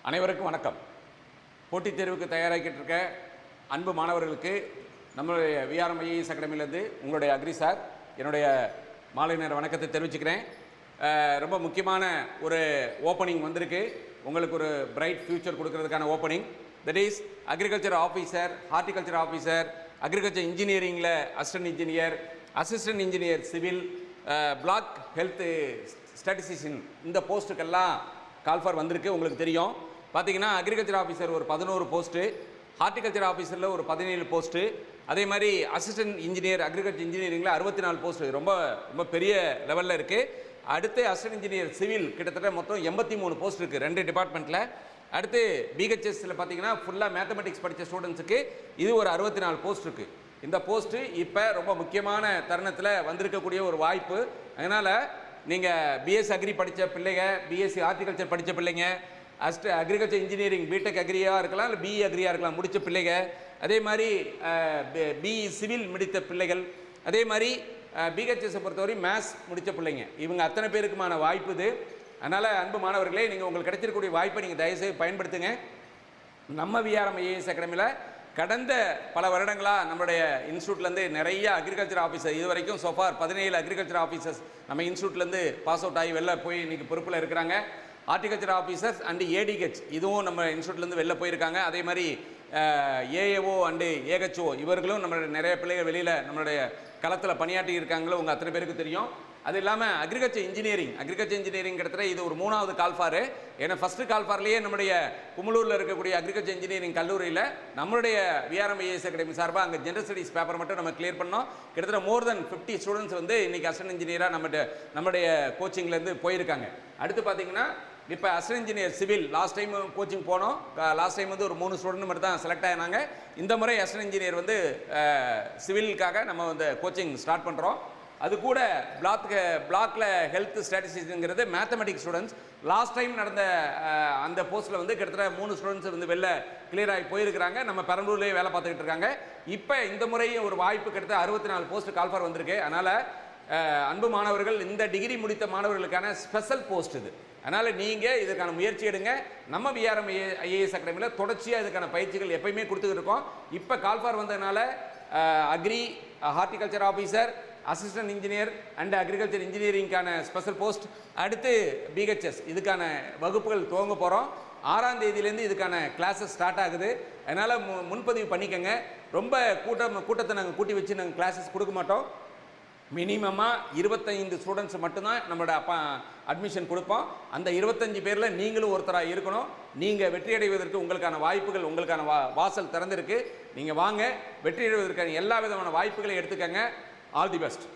அனைவருக்கும் வணக்கம். போட்டித் தேர்வுக்கு தயாராகிட்டு இருக்க அன்பு மாணவர்களுக்கு நம்மளுடைய விஆர்எம் ஐஏஎஸ் அகாடமியிலேருந்து உங்களுடைய அக்ரி சார் என்னுடைய மாலை நேர வணக்கத்தை தெரிவிச்சுக்கிறேன். ரொம்ப முக்கியமான ஒரு ஓப்பனிங் வந்திருக்கு. உங்களுக்கு ஒரு பிரைட் ஃபியூச்சர் கொடுக்கறதுக்கான opening. That is agriculture officer, horticulture officer, agriculture இன்ஜினியரிங்கில் assistant engineer civil, block health statistician, இந்த போஸ்ட்டுக்கெல்லாம் கால்ஃபார் வந்திருக்கு. உங்களுக்கு தெரியும். பார்த்தீங்கன்னா அக்ரிகல்ச்சர் ஆஃபீஸர் ஒரு 11 போஸ்ட்டு, ஹார்டிகல்ச்சர் ஆஃபீஸரில் ஒரு 17 போஸ்ட்டு, அதே மாதிரி அசிஸ்டன்ட் இன்ஜினியர் அக்ரிகல்ச்சர் இன்ஜினியரிங்கில் 64 போஸ்ட்டு. ரொம்ப ரொம்ப பெரிய லெவலில் இருக்குது. அடுத்து அசிஸ்டன்ட் இன்ஜினியர் சிவில் கிட்டத்தட்ட மொத்தம் 83 போஸ்ட் இருக்குது 2 டிபார்ட்மெண்ட்டில். அடுத்து பிஹெச்எஸ்சில் பார்த்தீங்கன்னா ஃபுல்லாக மேத்தமெட்டிக்ஸ் படித்த ஸ்டூடெண்ட்ஸுக்கு இது ஒரு 64 போஸ்ட் இருக்குது. இந்த போஸ்ட்டு இப்போ ரொம்ப முக்கியமான தருணத்தில் வந்திருக்கக்கூடிய ஒரு வாய்ப்பு. அதனால் நீங்கள் பிஎஸ்சி அக்ரி படித்த பிள்ளைங்க, பிஎஸ்சி ஹார்டிகல்ச்சர் படித்த பிள்ளைங்க, அக்ரிகல்ச்சர் இன்ஜினியரிங் பிடெக் அக்ரியாக இருக்கலாம், இல்லை பிஇ அக்ரியாக இருக்கலாம் முடித்த பிள்ளைங்க, அதே மாதிரி பிஇ சிவில் முடித்த பிள்ளைகள், அதே மாதிரி பிஹெச்எஸை பொறுத்தவரை மேத்ஸ் முடித்த பிள்ளைங்க, இவங்க அத்தனை பேருக்குமான வாய்ப்பு இது. அதனால் அன்பு மாணவர்களே, நீங்கள் உங்களுக்கு கிடைச்சிருக்கக்கூடிய வாய்ப்பை நீங்கள் தயவுசெய்து பயன்படுத்துங்க. நம்ம விஆர்எம் ஐஏஎஸ் அகாடமியில் கடந்த பல வருடங்களாக நம்மளுடைய இன்ஸ்டியூட்லேருந்து நிறைய அக்ரிகல்ச்சர் ஆஃபீஸர், இது வரைக்கும் சோஃபார் 17 அக்ரிகல்ச்சர் ஆஃபீஸர்ஸ் நம்ம இன்ஸ்டியூட்லேருந்து பாஸ் அவுட் ஆகி வெளில போய் இன்றைக்கி பொறுப்பில் இருக்கிறாங்க. ஹார்டிகல்ச்சர் ஆஃபீஸர்ஸ் அண்டு ஏடிஹெச் இதுவும் நம்ம இன்ஸ்டியூட்லேருந்து வெளில போயிருக்காங்க. அதே மாதிரி ஏஏஓ அண்டு ஏஹெச்ஓ இவர்களும் நம்மளுடைய நிறைய பிள்ளைகள் வெளியில் நம்மளுடைய களத்தில் பணியாற்றி இருக்காங்களோ உங்கள் அத்தனை பேருக்கு தெரியும். அது இல்லாமல் அக்ரிகல்ச்சர் இன்ஜினியரிங் கிட்டத்தட்ட இது ஒரு 3வது கால்ஃபாரு. ஏன்னா ஃபஸ்ட்டு கால்ஃபார்லேயே நம்முடைய குமுளூரில் இருக்கக்கூடிய அக்ரிகல்ச்சர் இன்ஜினியரிங் கல்லூரியில் நம்மளுடைய விஆர்எம் ஐஏஎஸ் அகாடமி சார்பாக அங்கே ஜென்ரல் ஸ்டடீஸ் பேப்பர் மட்டும் நம்ம கிளியர் பண்ணோம். கிட்டத்தட்ட மோர் தென் 50 ஸ்டூடெண்ட்ஸ் வந்து இன்றைக்கி அசிஸ்டன்ட் இன்ஜினியராக நம்முடைய கோச்சிங்லேருந்து போயிருக்காங்க. அடுத்து பார்த்தீங்கன்னா இப்போ assistant engineer civil last time coaching போனோம். லாஸ்ட் டைம் வந்து ஒரு 3 ஸ்டூடெண்ட் மட்டும் தான் செலக்ட் ஆகினாங்க. இந்த முறை அசிஸ்டன்ட் இன்ஜினியர் வந்து சிவிலுக்காக நம்ம வந்து கோச்சிங் ஸ்டார்ட் பண்ணுறோம். அது கூட பிளாக்ல ஹெல்த் ஸ்டாட்டிஸ்டிக்ஸுங்கிறது மேத்தமெட்டிக்ஸ் ஸ்டூடெண்ட்ஸ். லாஸ்ட் டைம் நடந்த அந்த போஸ்ட்டில் வந்து கிட்டத்தட்ட 3 ஸ்டூடெண்ட்ஸ் வந்து வெளில கிளியர் ஆகி போயிருக்கிறாங்க. நம்ம பெரம்பலூர்லேயே வேலை பார்த்துக்கிட்டு இருக்காங்க. இப்போ இந்த முறையும் ஒரு வாய்ப்பு கிட்டத்தட்ட 64 போஸ்ட் கால்ஃபார் வந்திருக்கு. அதனால் அன்பு மாணவர்கள், இந்த டிகிரி முடித்த மாணவர்களுக்கான ஸ்பெஷல் போஸ்ட் இது. அதனால் நீங்கள் இதுக்கான முயற்சி எடுங்க. நம்ம விஆர்எம் ஐஏஎஸ் அகாடமியில் தொடர்ச்சியாக இதுக்கான பயிற்சிகள் எப்பயுமே கொடுத்துக்கிட்டு இருக்கோம். இப்போ கால்ஃபார் வந்ததுனால agri, horticulture officer, assistant engineer and agriculture இன்ஜினியரிங்கான ஸ்பெஷல் போஸ்ட், அடுத்து பிஹெச்எஸ் இதுக்கான வகுப்புகள் துவங்க போகிறோம். 6ஆம் தேதியிலேருந்து இதுக்கான கிளாஸஸ் ஸ்டார்ட் ஆகுது. அதனால் முன்பதிவு பண்ணிக்கோங்க. ரொம்ப கூட்டத்தை நாங்கள் கூட்டி வச்சு நாங்கள் கிளாஸஸ் கொடுக்க மாட்டோம். மினிமமாக 25 ஸ்டூடெண்ட்ஸ் மட்டும்தான் நம்மளோட அட்மிஷன் கொடுப்போம். அந்த 25 பேரில் நீங்களும் ஒருத்தராக இருக்கணும். நீங்கள் வெற்றி அடைவதற்கு உங்களுக்கான வாய்ப்புகள், உங்களுக்கான வாசல் திறந்திருக்கு. நீங்கள் வாங்க, வெற்றி அடைவதற்கான எல்லா விதமான வாய்ப்புகளையும் எடுத்துக்கங்க. All the best.